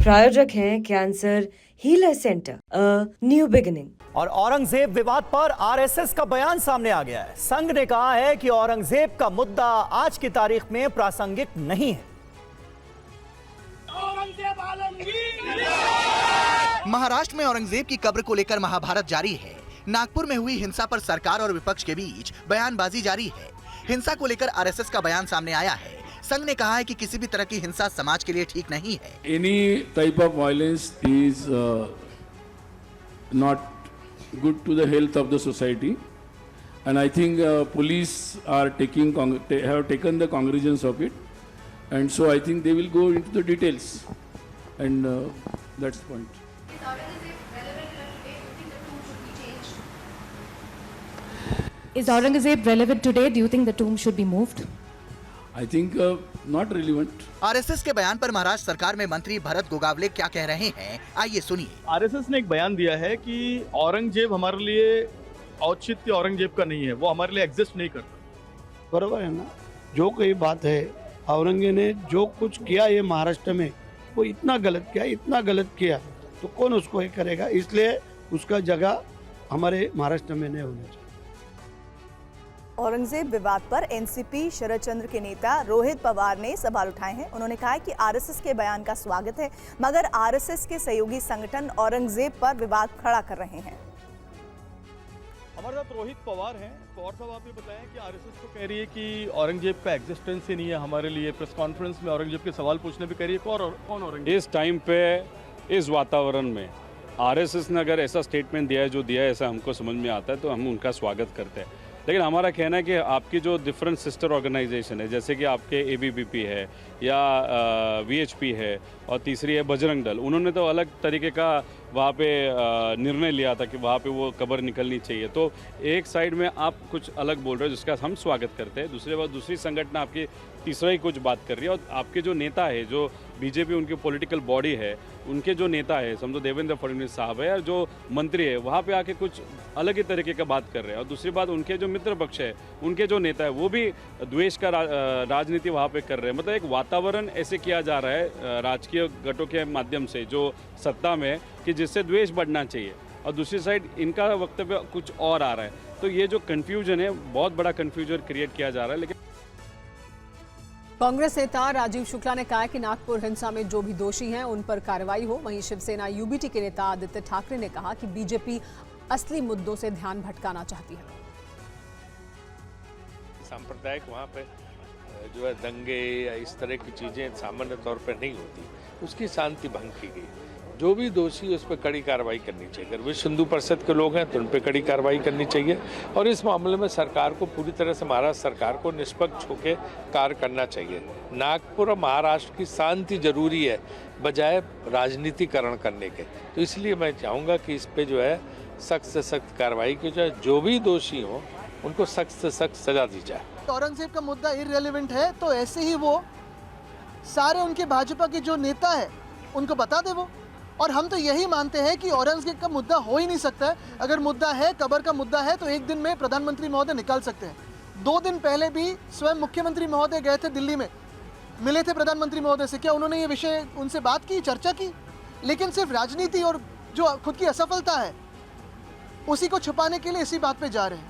प्रायोजक हैं cancer healer centre, a new beginning. और औरंगजेब विवाद पर आरएसएस का बयान सामने आ गया है। संघ ने कहा है कि औरंगजेब का मुद्दा आज की तारीख में प्रासंगिक नहीं है। महाराष्ट्र में औरंगजेब की कब्र को लेकर महाभारत जारी है। नागपुर में हुई हिंसा पर सरकार और विपक्ष के बीच बयानबाजी जारी है। हिंसा को लेकर आरएसएस का बयान सामने आया है। संघ ने कहा है कि किसी भी तरह की हिंसा समाज के लिए ठीक नहीं है। Any type of violence is not good to the health of the society, and I think police are have taken the cognizance of it, and so I think they will go into the details, and that's the point. Is Aurangzeb relevant today? Do you think the tomb should be moved? I think not relevant. RSS के बयान पर महाराष्ट्र सरकार में मंत्री भरत गोगावले क्या कह रहे हैं, आइए सुनिए। आरएसएस ने एक बयान दिया है कि औरंगजेब हमारे लिए औचित्य औरंगजेब का नहीं है, वो हमारे लिए एग्जिस्ट नहीं करता। बराबर है ना, जो कोई बात है, औरंगजेब ने जो कुछ किया ये महाराष्ट्र में, वो इतना गलत किया तो कौन उसको ये करेगा, इसलिए उसका जगह हमारे महाराष्ट्र में नहीं होना चाहिए। औरंगजेब विवाद पर एनसीपी शरद चंद्र के नेता रोहित पवार ने सवाल उठाए हैं। उन्होंने कहा है कि आरएसएस के बयान का स्वागत है, मगर आरएसएस के सहयोगी संगठन औरंगजेब पर विवाद खड़ा कर रहे हैं। हमारे साथ रोहित पवार हैं। पवार साहब, आप ये बताएं कि आरएसएस तो कह रही है कि औरंगजेब का एग्जिस्टेंस ही नहीं है हमारे लिए। प्रेस कॉन्फ्रेंस में औरंगजेब के सवाल पूछने भी कह रही है, कौन औरंगजेब? इस टाइम पे, इस वातावरण में आरएसएस ने अगर ऐसा स्टेटमेंट दिया है, जो दिया है, ऐसा हमको समझ में आता है, तो हम उनका स्वागत करते हैं। लेकिन हमारा कहना है कि आपकी जो डिफरेंट सिस्टर ऑर्गेनाइजेशन है, जैसे कि आपके एबीवीपी है या वीएचपी है और तीसरी है बजरंग दल, उन्होंने तो अलग तरीके का वहाँ पे निर्णय लिया था कि वहाँ पे वो कब्र निकलनी चाहिए। तो एक साइड में आप कुछ अलग बोल रहे हो, जिसका हम स्वागत करते हैं। दूसरी संगठन आपकी तीसरा ही कुछ बात कर रही है। और आपके जो नेता है, जो बीजेपी उनकी पॉलिटिकल बॉडी है, उनके जो नेता है, समझो देवेंद्र फडणवीस साहब है, और जो मंत्री है, वहाँ पे आके कुछ अलग ही तरीके का बात कर रहे हैं। और दूसरी बात, उनके जो मित्र पक्ष है, उनके जो नेता है, वो भी द्वेष का राजनीति वहाँ पे कर रहे हैं। मतलब एक वातावरण ऐसे किया जा रहा है राजकीय गठों के माध्यम से, जो सत्ता में, कि जिससे द्वेष बढ़ना चाहिए। और दूसरी साइड इनका वक्तव्य कुछ और आ रहा है। तो ये जो कन्फ्यूजन है, बहुत बड़ा कन्फ्यूजन क्रिएट किया जा रहा है। लेकिन कांग्रेस नेता राजीव शुक्ला ने कहा कि नागपुर हिंसा में जो भी दोषी हैं उन पर कार्रवाई हो। वहीं शिवसेना यूबीटी के नेता आदित्य ठाकरे ने कहा कि बीजेपी असली मुद्दों से ध्यान भटकाना चाहती है। सांप्रदायिक वहाँ पे जो है दंगे या इस तरह की चीजें सामान्य तौर पर नहीं होती, उसकी शांति भंग की गई। जो भी दोषी उस पर कड़ी कार्रवाई करनी चाहिए। अगर विश्व हिंदू परिषद के लोग हैं तो उन पर कड़ी कार्रवाई करनी चाहिए। और इस मामले में सरकार को पूरी तरह से, महाराष्ट्र सरकार को निष्पक्ष होकर कार्य करना चाहिए। नागपुर और महाराष्ट्र की शांति जरूरी है, बजाय राजनीतिकरण करने के। तो इसलिए मैं चाहूँगा कि इस पर जो है सख्त से सख्त कार्रवाई की जाए। जो भी दोषी हो उनको सख्त से सख्त सजा दी जाए। औरंगजेब का मुद्दा इररिलेवेंट है, तो ऐसे ही वो सारे उनके भाजपा के जो नेता है उनको बता दे वो। और हम तो यही मानते हैं कि औरंगजेब का मुद्दा हो ही नहीं सकता है। अगर मुद्दा है, कब्र का मुद्दा है, तो एक दिन में प्रधानमंत्री महोदय निकाल सकते हैं। 2 दिन पहले भी स्वयं मुख्यमंत्री महोदय गए थे दिल्ली में, मिले थे प्रधानमंत्री महोदय से। क्या उन्होंने ये विषय उनसे बात की, चर्चा की? लेकिन सिर्फ राजनीति और जो खुद की असफलता है उसी को छुपाने के लिए इसी बात पे जा रहे हैं।